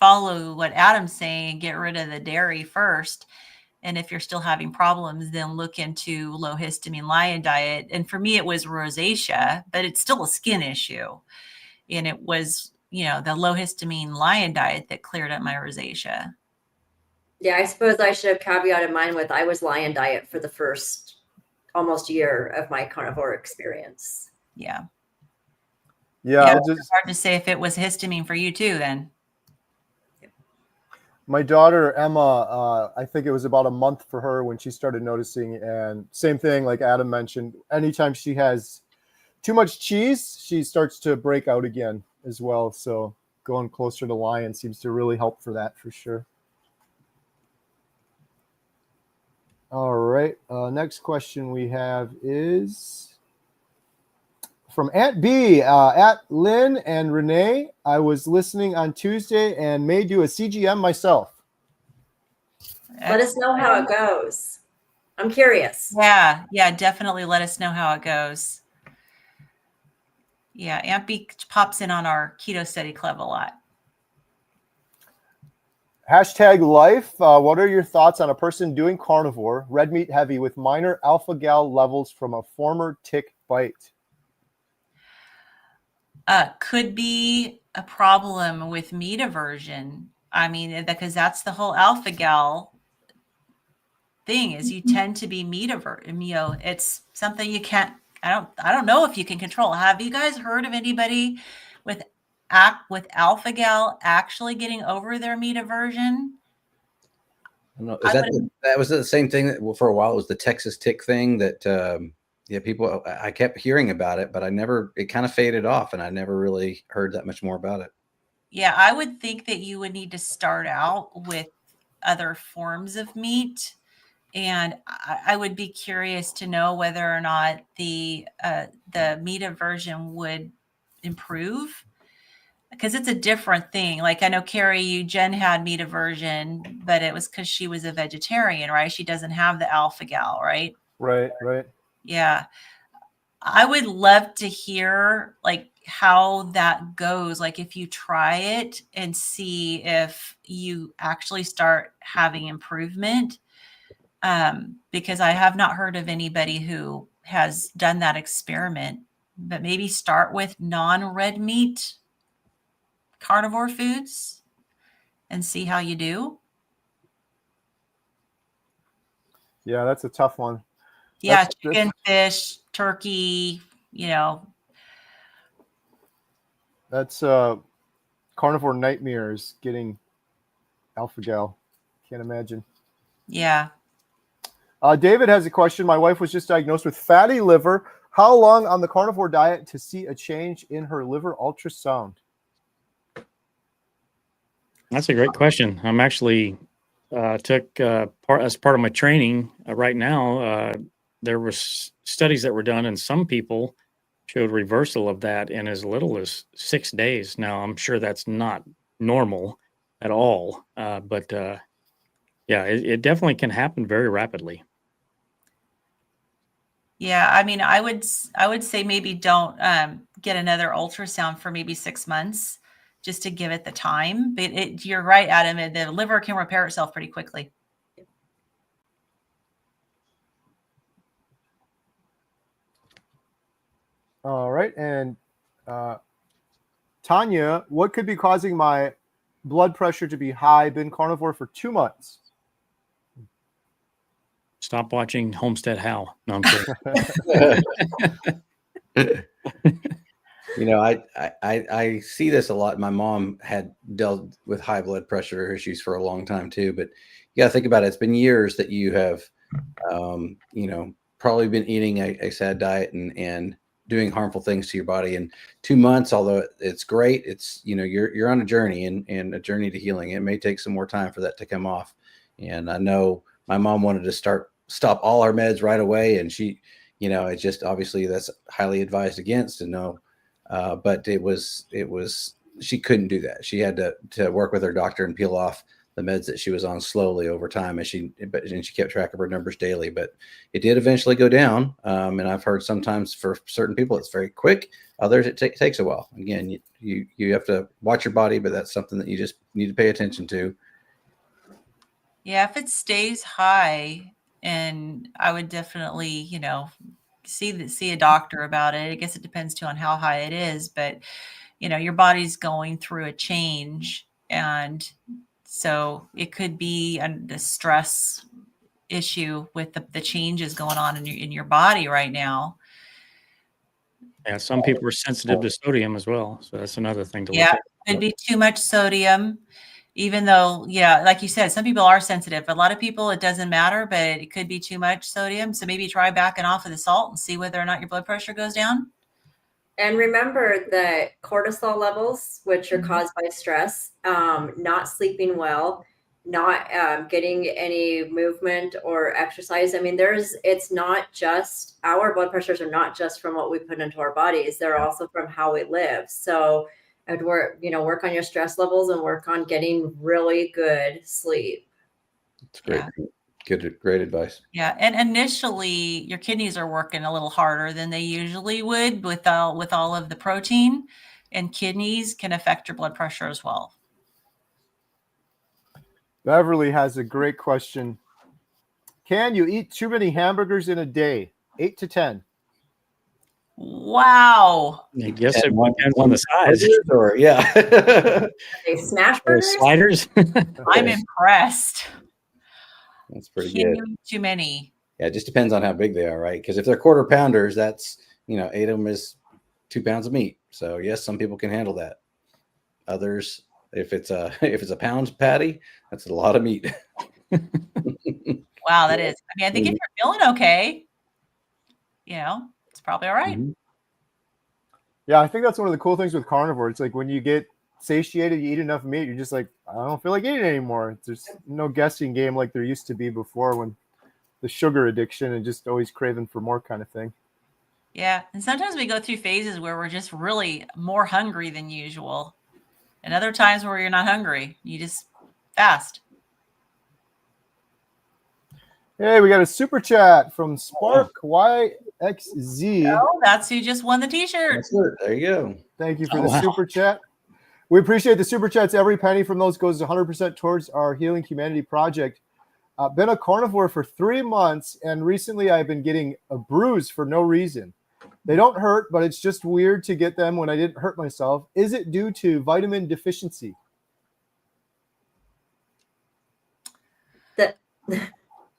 follow what Adam's saying and get rid of the dairy first. And if you're still having problems, then look into low histamine lion diet. And for me, it was rosacea, but it's still a skin issue. And it was, the low histamine lion diet that cleared up my rosacea. Yeah, I suppose I should have caveated mine with I was lion diet for the first almost year of my carnivore experience. Yeah. Yeah, it's hard to say if it was histamine for you too, then. My daughter, Emma, I think it was about a month for her when she started noticing. And same thing, like Adam mentioned, anytime she has too much cheese, she starts to break out again as well. So going closer to lion seems to really help for that, for sure. All right. Next question we have is from Aunt B. At Lynn and Renee. I was listening on Tuesday and may do a CGM myself. Let us know how it goes. I'm curious. Yeah, definitely let us know how it goes. Yeah, Aunt B pops in on our keto study club a lot. #life. What are your thoughts on a person doing carnivore, red meat heavy, with minor alpha-gal levels from a former tick bite? Could be a problem with meat aversion. I mean, because that's the whole alpha-gal thing, is you tend to be meat aversion. It's something you can't. I don't know if you can control. Have you guys heard of anybody with alpha-gal actually getting over their meat aversion? I don't know. That was the same thing that for a while it was the Texas tick thing that people, I kept hearing about it, but it kind of faded off, and I never really heard that much more about it. Yeah, I would think that you would need to start out with other forms of meat. And I would be curious to know whether or not the meat aversion would improve, because it's a different thing. Like I know Kerry, Jen had meat aversion, but it was because she was a vegetarian, right? She doesn't have the alpha-gal, right? Right. Yeah. I would love to hear like how that goes. Like if you try it and see if you actually start having improvement. Because I have not heard of anybody who has done that experiment, but maybe start with non-red meat carnivore foods and see how you do. Yeah, that's a tough one. Yeah, chicken, fish, turkey, That's carnivore nightmares getting alpha-gal. Can't imagine. Yeah. David has a question. My wife was just diagnosed with fatty liver. How long on the carnivore diet to see a change in her liver ultrasound? That's a great question. I'm actually took as part of my training right now. There were studies that were done, and some people showed reversal of that in as little as 6 days. Now, I'm sure that's not normal at all, but yeah, it definitely can happen very rapidly. Yeah, I mean, I would say maybe don't get another ultrasound for maybe 6 months just to give it the time. But you're right, Adam. The liver can repair itself pretty quickly. All right. And Tanya, what could be causing my blood pressure to be high? Been carnivore for 2 months. Stop watching Homestead How. No, I'm kidding. You know, I see this a lot. My mom had dealt with high blood pressure issues for a long time too, but you got to think about it. It's been years that you have, you know, probably been eating a sad diet and doing harmful things to your body. And 2 months, although it's great, it's, you know, you're on a journey and a journey to healing. It may take some more time for that to come off. And I know my mom wanted to stop all our meds right away, and she, you know, it's just obviously that's highly advised against. And no. But it was she couldn't do that. She had to work with her doctor and peel off the meds that she was on slowly over time, and she kept track of her numbers daily. But it did eventually go down. And I've heard sometimes for certain people it's very quick. Others it takes a while. Again, you have to watch your body, but that's something that you just need to pay attention to. Yeah, if it stays high, and I would definitely, you know, see a doctor about it. I guess it depends too on how high it is, but you know, your body's going through a change, and so it could be a stress issue with the changes going on in your body right now. Yeah, some people are sensitive to sodium as well, so that's another thing to look Yeah, at. could be too much sodium. Even though, yeah, like you said, some people are sensitive. A lot of people, it doesn't matter, but it could be too much sodium. So maybe try backing off of the salt and see whether or not your blood pressure goes down. And remember that cortisol levels, which are caused by stress, not sleeping well, not getting any movement or exercise. I mean, it's not just our blood pressures are not just from what we put into our bodies. They're also from how we live. So I'd work on your stress levels and work on getting really good sleep. It's great. Yeah. Great advice. Yeah. And initially your kidneys are working a little harder than they usually would with all of the protein, and kidneys can affect your blood pressure as well. Beverly has a great question. Can you eat too many hamburgers in a day? 8 to 10. Wow. I guess it depends on the size. Or, yeah. They smash burgers? Sliders. I'm impressed. That's pretty Can good. you eat too many? Yeah, it just depends on how big they are, right? Because if they're quarter pounders, that's, you know, 8 of them is 2 pounds of meat. So yes, some people can handle that. Others, if it's a pound patty, that's a lot of meat. Wow, that is. I mean, I think if you're feeling okay, you know, it's probably all right. Mm-hmm. Yeah, I think that's one of the cool things with carnivore. It's like when you get satiated, you eat enough meat, you're just like, I don't feel like eating anymore. There's no guessing game like there used to be before, when the sugar addiction and just always craving for more kind of thing. Yeah. And sometimes we go through phases where we're just really more hungry than usual. And other times where you're not hungry, you just fast. Hey, we got a super chat from Spark YXZ. Oh, that's who just won the t-shirt. There you go. Thank you for the super chat. We appreciate the super chats. Every penny from those goes 100% towards our Healing Humanity project. Been a carnivore for 3 months, and recently I've been getting a bruise for no reason. They don't hurt, but it's just weird to get them when I didn't hurt myself. Is it due to vitamin deficiency?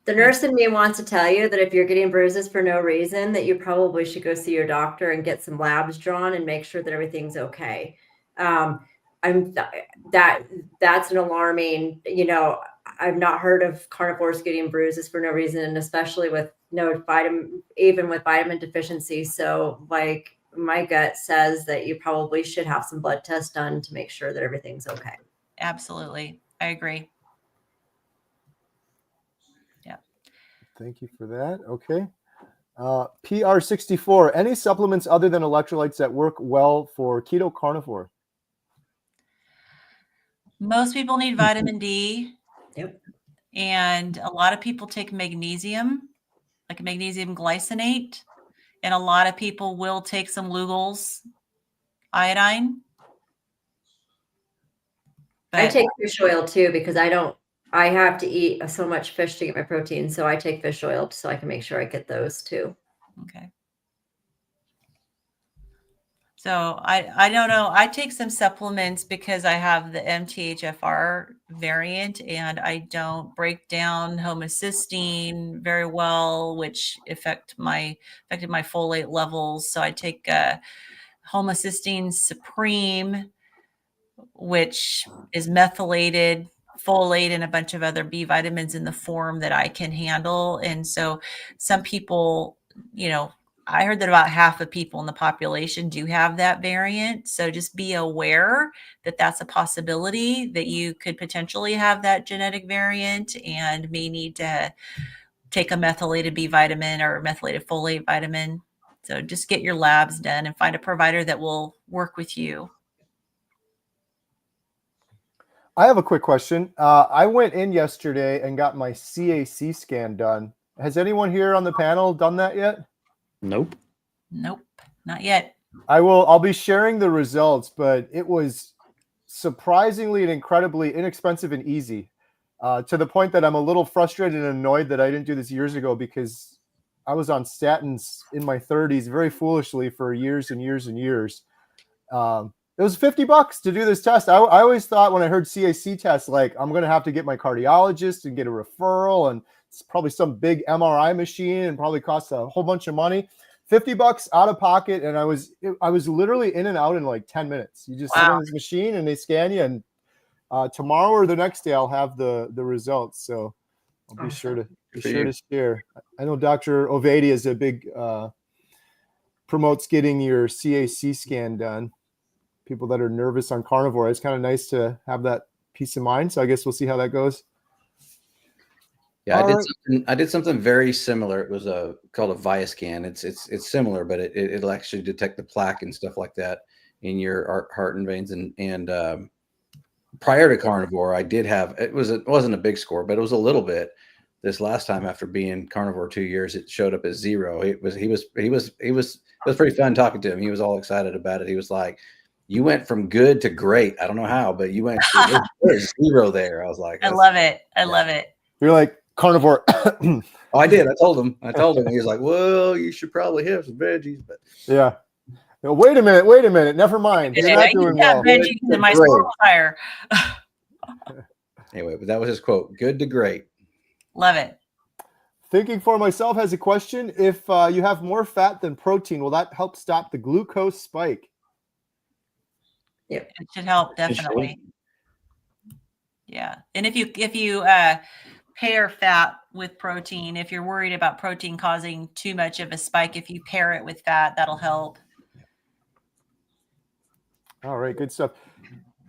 The nurse in me wants to tell you that if you're getting bruises for no reason, that you probably should go see your doctor and get some labs drawn and make sure that everything's okay. that's an alarming, I've not heard of carnivores getting bruises for no reason, and especially with no vitamin, even with vitamin deficiency. So like my gut says that you probably should have some blood tests done to make sure that everything's okay. Absolutely. I agree. Yeah. Thank you for that. Okay. PR64, any supplements other than electrolytes that work well for keto carnivore? Most people need vitamin D. Yep. And a lot of people take magnesium, like magnesium glycinate. And a lot of people will take some Lugol's iodine. I take fish oil too, because I have to eat so much fish to get my protein. So I take fish oil so I can make sure I get those too. Okay. So I don't know. I take some supplements because I have the MTHFR variant and I don't break down homocysteine very well, which affected my folate levels. So I take homocysteine supreme, which is methylated, folate, and a bunch of other B vitamins in the form that I can handle. And so some people, I heard that about half of people in the population do have that variant. So just be aware that that's a possibility, that you could potentially have that genetic variant and may need to take a methylated B vitamin or methylated folate vitamin. So just get your labs done and find a provider that will work with you. I have a quick question. I went in yesterday and got my CAC scan done. Has anyone here on the panel done that yet? Nope. Nope, not yet. I'll be sharing the results, but it was surprisingly and incredibly inexpensive and easy, to the point that I'm a little frustrated and annoyed that I didn't do this years ago, because I was on statins in my 30s very foolishly for years and years and years. It was $50 to do this test. I always thought when I heard CAC test, like I'm going to have to get my cardiologist and get a referral, and it's probably some big MRI machine and probably costs a whole bunch of money. $50 out of pocket, and I was literally in and out in like 10 minutes. You just sit on this machine and they scan you, and tomorrow or the next day I'll have the results. So I'll be sure to share. I know Dr. Ovedi is a big promotes getting your CAC scan done. People that are nervous on carnivore, it's kind of nice to have that peace of mind. So I guess we'll see how that goes. Yeah, I did something very similar. It was called a Viascan. It's similar, but it'll actually detect the plaque and stuff like that in your heart and veins. And prior to carnivore, I did have it wasn't a big score, but it was a little bit. This last time, after being carnivore 2 years, it showed up as 0. It was pretty fun talking to him. He was all excited about it. He was like, "You went from good to great. I don't know how, but you went there's 0 there." I was like, I love it. I love it. You're like, carnivore. Oh, I did. I told him. He was like, "Well, you should probably have some veggies." But yeah. No, wait a minute. Never mind. You're not doing well. Veggies in my score fire. Anyway, but that was his quote. Good to great. Love it. Thinking for myself has a question. If you have more fat than protein, will that help stop the glucose spike? Yep. It should help, definitely. Yeah. And if you pair fat with protein, if you're worried about protein causing too much of a spike, if you pair it with fat, that'll help. All right, good stuff.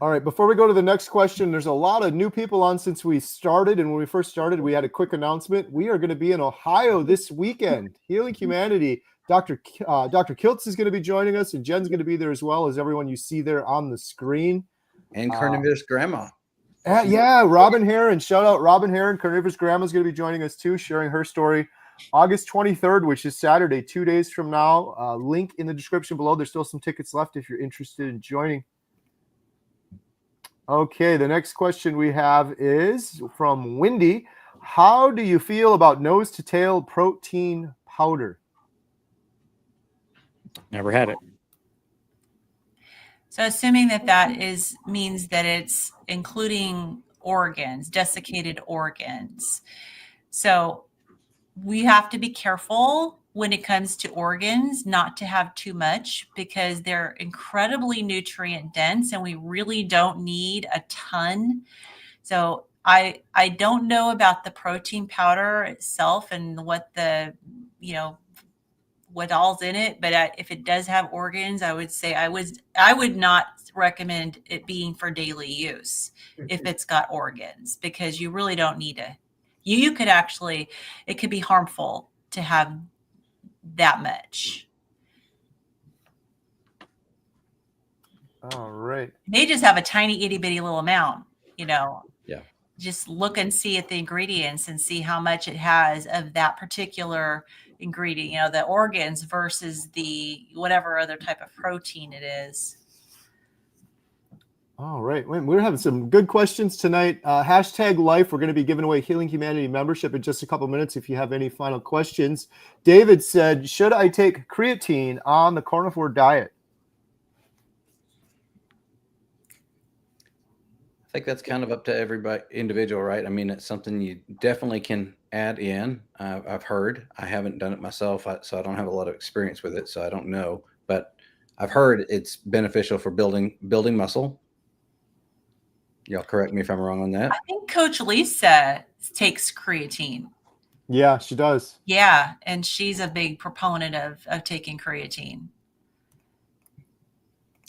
All right, before we go to the next question, there's a lot of new people on since we started. And when we first started, we had a quick announcement. We are going to be in Ohio this weekend. Healing Humanity. Dr. Kiltz is going to be joining us, and Jen's going to be there as well as everyone you see there on the screen. And Carnivorous Grandma. Yeah, Robin Heron. Shout out Robin Heron. Carnivorous Grandma is going to be joining us too, sharing her story. August 23rd, which is Saturday, 2 days from now. Link in the description below. There's still some tickets left if you're interested in joining. Okay, the next question we have is from Wendy. How do you feel about nose to tail protein powder? Never had it. So assuming that means that it's including organs, desiccated organs. So we have to be careful when it comes to organs, not to have too much because they're incredibly nutrient dense and we really don't need a ton. So I don't know about the protein powder itself and what the, what all's in it, but if it does have organs, I would say I would not recommend it being for daily use if it's got organs, because you really don't need to. You could actually, it could be harmful to have that much. All right. It may just have a tiny itty bitty little amount, Yeah. Just look and see at the ingredients and see how much it has of that particular ingredient, the organs versus the whatever other type of protein it is. All right. We're having some good questions tonight. Hashtag life. We're going to be giving away Healing Humanity membership in just a couple minutes if you have any final questions. David said, should I take creatine on the carnivore diet? I think that's kind of up to everybody individual, right? I mean, it's something you definitely can add in. I've heard, I haven't done it myself, so I don't have a lot of experience with it, so I don't know. But I've heard it's beneficial for building muscle. Y'all correct me if I'm wrong on that. I think Coach Lisa takes creatine. Yeah, she does. Yeah, and she's a big proponent of taking creatine.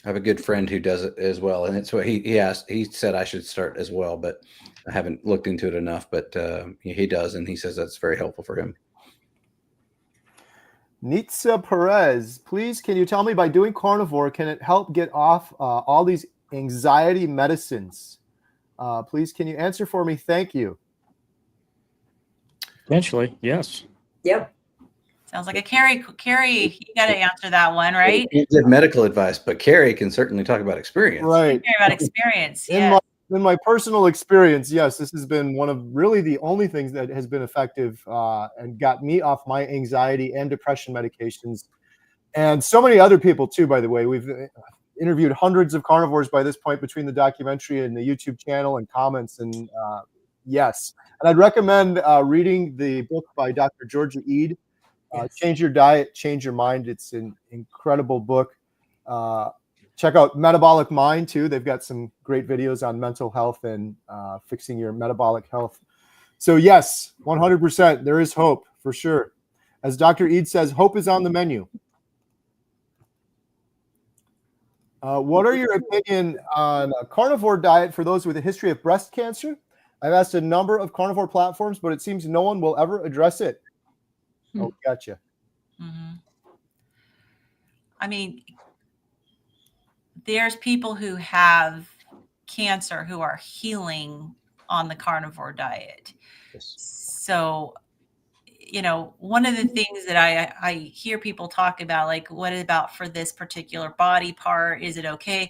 I have a good friend who does it as well, and it's what he asked. He said I should start as well, but I haven't looked into it enough. But he does, and he says that's very helpful for him. Nitsa Perez, please, can you tell me, by doing carnivore, can it help get off all these anxiety medicines? Please, can you answer for me? Thank you. Eventually, yes. Yep. Sounds like a Kerry, you got to answer that one, right? He give medical advice, but Kerry can certainly talk about experience. Right. Care about experience. In my personal experience, yes, this has been one of really the only things that has been effective and got me off my anxiety and depression medications. And so many other people too, by the way. We've interviewed hundreds of carnivores by this point between the documentary and the YouTube channel and comments. And yes, and I'd recommend reading the book by Dr. Georgia Ede, Change Your Diet, Change Your Mind. It's an incredible book. Check out Metabolic Mind too. They've got some great videos on mental health and fixing your metabolic health. So yes, 100%. There is hope for sure. As Dr. Ede says, hope is on the menu. What are your opinion on a carnivore diet for those with a history of breast cancer? I've asked a number of carnivore platforms, but it seems no one will ever address it. Oh, gotcha. Mm-hmm. I mean, there's people who have cancer who are healing on the carnivore diet. Yes. So, one of the things that I hear people talk about, like, what about for this particular body part? Is it okay?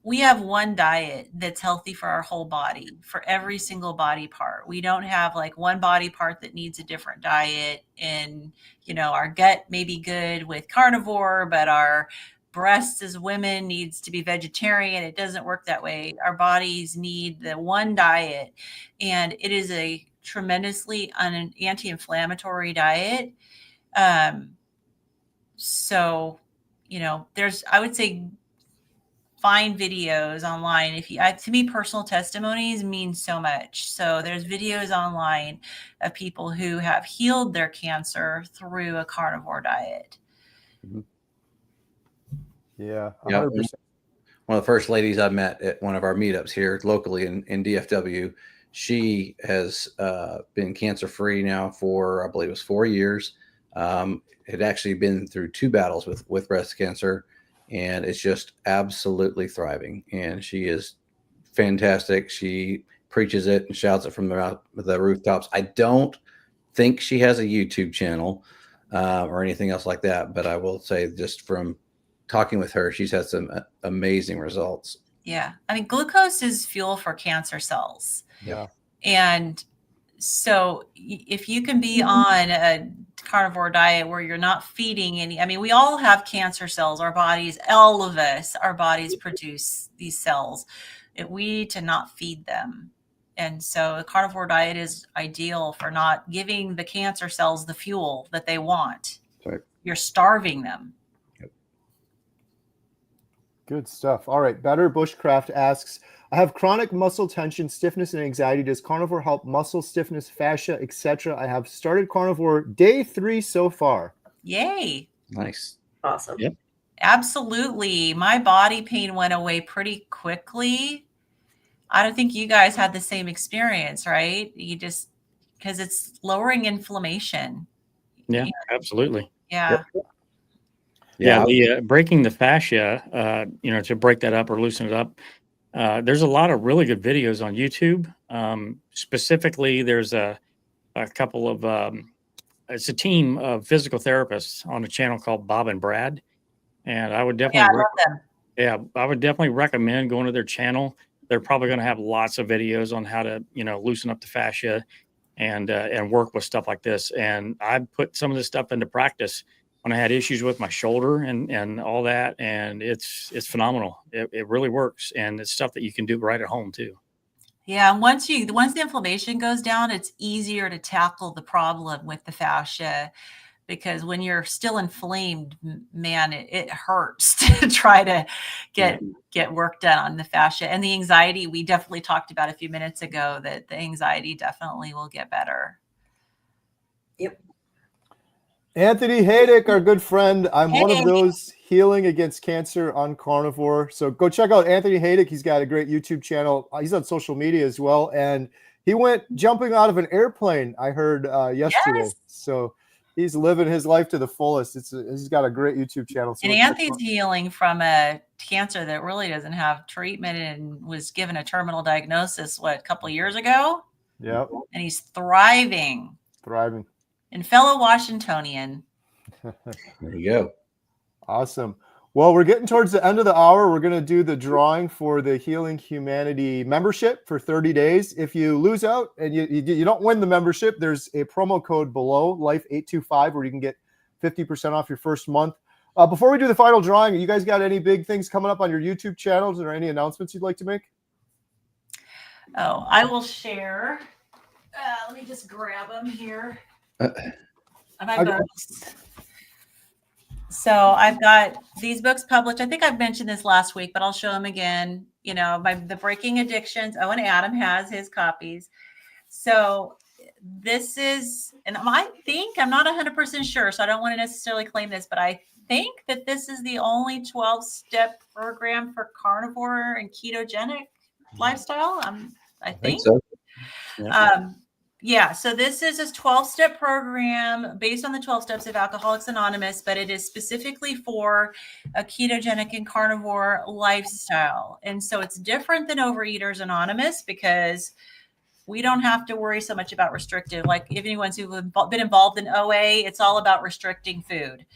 We have one diet that's healthy for our whole body, for every single body part. We don't have like one body part that needs a different diet. And, our gut may be good with carnivore, but our breasts as women needs to be vegetarian. It doesn't work that way. Our bodies need the one diet, and it is a tremendously anti-inflammatory diet. So, I would say find videos online. To me, personal testimonies mean so much. So there's videos online of people who have healed their cancer through a carnivore diet. Mm-hmm. Yeah, 100%. Yeah. One of the first ladies I met at one of our meetups here locally in DFW, she has been cancer-free now for, I believe it was 4 years. Had actually been through 2 battles with breast cancer, and it's just absolutely thriving. And she is fantastic. She preaches it and shouts it from the rooftops. I don't think she has a YouTube channel or anything else like that, but I will say, just from talking with her, she's had some amazing results. Yeah. I mean, glucose is fuel for cancer cells. Yeah. And so if you can be on a carnivore diet where you're not feeding we all have cancer cells. Our bodies, all of us, our bodies produce these cells. We need to not feed them. And so a carnivore diet is ideal for not giving the cancer cells the fuel that they want. Right. You're starving them. Good stuff. All right. Better Bushcraft asks, I have chronic muscle tension, stiffness, and anxiety. Does carnivore help muscle stiffness, fascia, etc.? I have started carnivore day 3 so far. Yay. Nice. Awesome. Yep. Absolutely. My body pain went away pretty quickly. I don't think you guys had the same experience, right? You just, because it's lowering inflammation. Yeah, absolutely. Yeah. Yeah, the breaking the fascia, to break that up or loosen it up. There's a lot of really good videos on YouTube. Specifically, there's a couple of it's a team of physical therapists on a channel called Bob and Brad, and I would definitely I love them. Yeah, I would definitely recommend going to their channel. They're probably going to have lots of videos on how to loosen up the fascia and work with stuff like this. And I put some of this stuff into practice when I had issues with my shoulder and all that, and it's phenomenal. It really works, and it's stuff that you can do right at home too. Yeah, and once the inflammation goes down, it's easier to tackle the problem with the fascia, because when you're still inflamed, man, it hurts to try to get work done on the fascia. And the anxiety, we definitely talked about a few minutes ago, that the anxiety definitely will get better. Yep. Anthony Haydick, our good friend. I'm one of those healing against cancer on carnivore. So go check out Anthony Haydick. He's got a great YouTube channel. He's on social media as well. And he went jumping out of an airplane, I heard yesterday. Yes. So he's living his life to the fullest. He's got a great YouTube channel. So and Anthony's healing from a cancer that really doesn't have treatment and was given a terminal diagnosis, a couple of years ago? Yep. And he's thriving. And fellow Washingtonian. There you go. Awesome. Well, we're getting towards the end of the hour. We're going to do the drawing for the Healing Humanity membership for 30 days. If you lose out and you don't win the membership, there's a promo code below, Life825, where you can get 50% off your first month. Before we do the final drawing, you guys got any big things coming up on your YouTube channels or any announcements you'd like to make? Oh, I will share. Let me just grab them here. My books. So I've got these books published. I think I've mentioned this last week, but I'll show them again. The Breaking Addictions. Oh, and Adam has his copies. So this is, and I think, I'm not 100% sure, so I don't want to necessarily claim this, but I think that this is the only 12-step program for carnivore and ketogenic lifestyle. I think so. Yeah. So this is a 12-step program based on the 12 steps of Alcoholics Anonymous, but it is specifically for a ketogenic and carnivore lifestyle. And so it's different than Overeaters Anonymous, because we don't have to worry so much about restrictive. Like if anyone's who've been involved in OA, it's all about restricting food.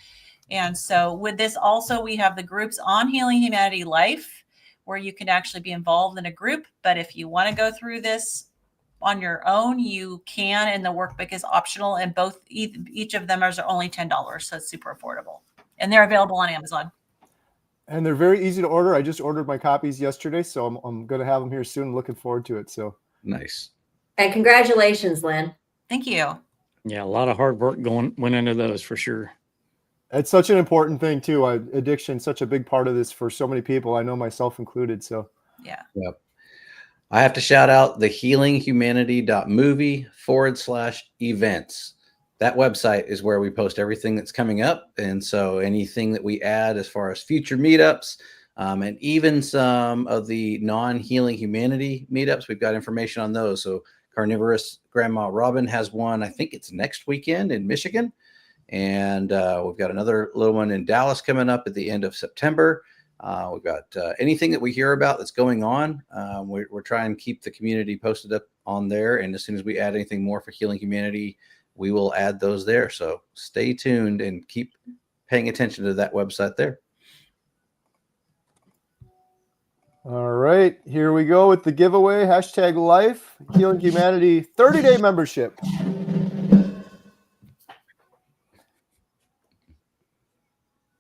And so with this also, we have the groups on Healing Humanity Life, where you can actually be involved in a group. But if you want to go through this on your own, you can, and the workbook is optional, and each of them are only $10, so it's super affordable, and they're available on Amazon. And they're very easy to order. I just ordered my copies yesterday, so I'm going to have them here soon. I'm looking forward to it. So nice. And congratulations, Lynn. Thank you. Yeah, a lot of hard work went into those for sure. It's such an important thing too. Addiction, such a big part of this for so many people. I know myself included. So yeah. Yep. I have to shout out the healinghumanity.movie/events. That website is where we post everything that's coming up. And so anything that we add as far as future meetups, and even some of the non-Healing Humanity meetups, we've got information on those. So Carnivorous Grandma Robin has one, I think it's next weekend in Michigan. And we've got another little one in Dallas coming up at the end of September. We've got anything that we hear about that's going on. We're trying to keep the community posted up on there. And as soon as we add anything more for Healing Humanity, we will add those there. So stay tuned and keep paying attention to that website there. all right, here we go with the giveaway. #Life Healing Humanity 30-day membership.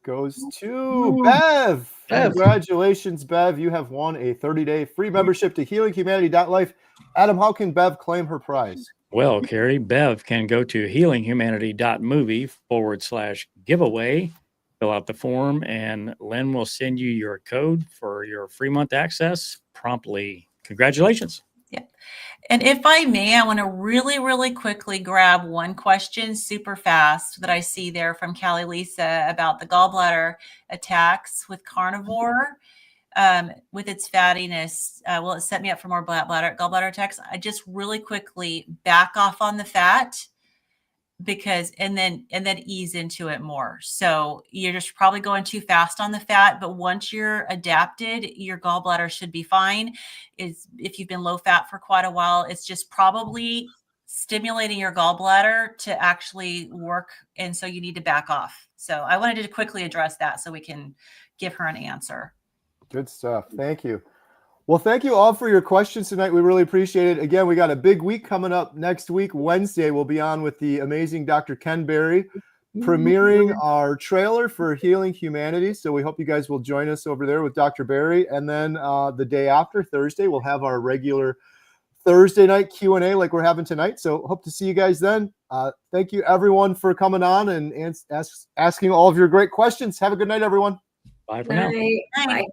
goes to Bev. Bev. Congratulations, Bev. You have won a 30-day free membership to healinghumanity.life. Adam, how can Bev claim her prize? Well, Kerry, Bev can go to healinghumanity.movie/giveaway, fill out the form, and Len will send you your code for your free month access promptly. Congratulations. And if I may, I want to really, really quickly grab one question super fast that I see there from Callie Lisa about the gallbladder attacks with carnivore, with its fattiness. Will it set me up for more gallbladder attacks? I just really quickly back off on the fat and then ease into it more. So you're just probably going too fast on the fat, but once you're adapted, your gallbladder should be fine. If you've been low fat for quite a while, it's just probably stimulating your gallbladder to actually work. And so you need to back off. So I wanted to quickly address that so we can give her an answer. Good stuff. Thank you. Well, thank you all for your questions tonight. We really appreciate it. Again, we got a big week coming up next week. Wednesday, we'll be on with the amazing Dr. Ken Berry, premiering our trailer for Healing Humanity. So we hope you guys will join us over there with Dr. Berry. And then the day after, Thursday, we'll have our regular Thursday night Q&A like we're having tonight. So hope to see you guys then. Thank you, everyone, for coming on and asking all of your great questions. Have a good night, everyone. Bye for now. Bye.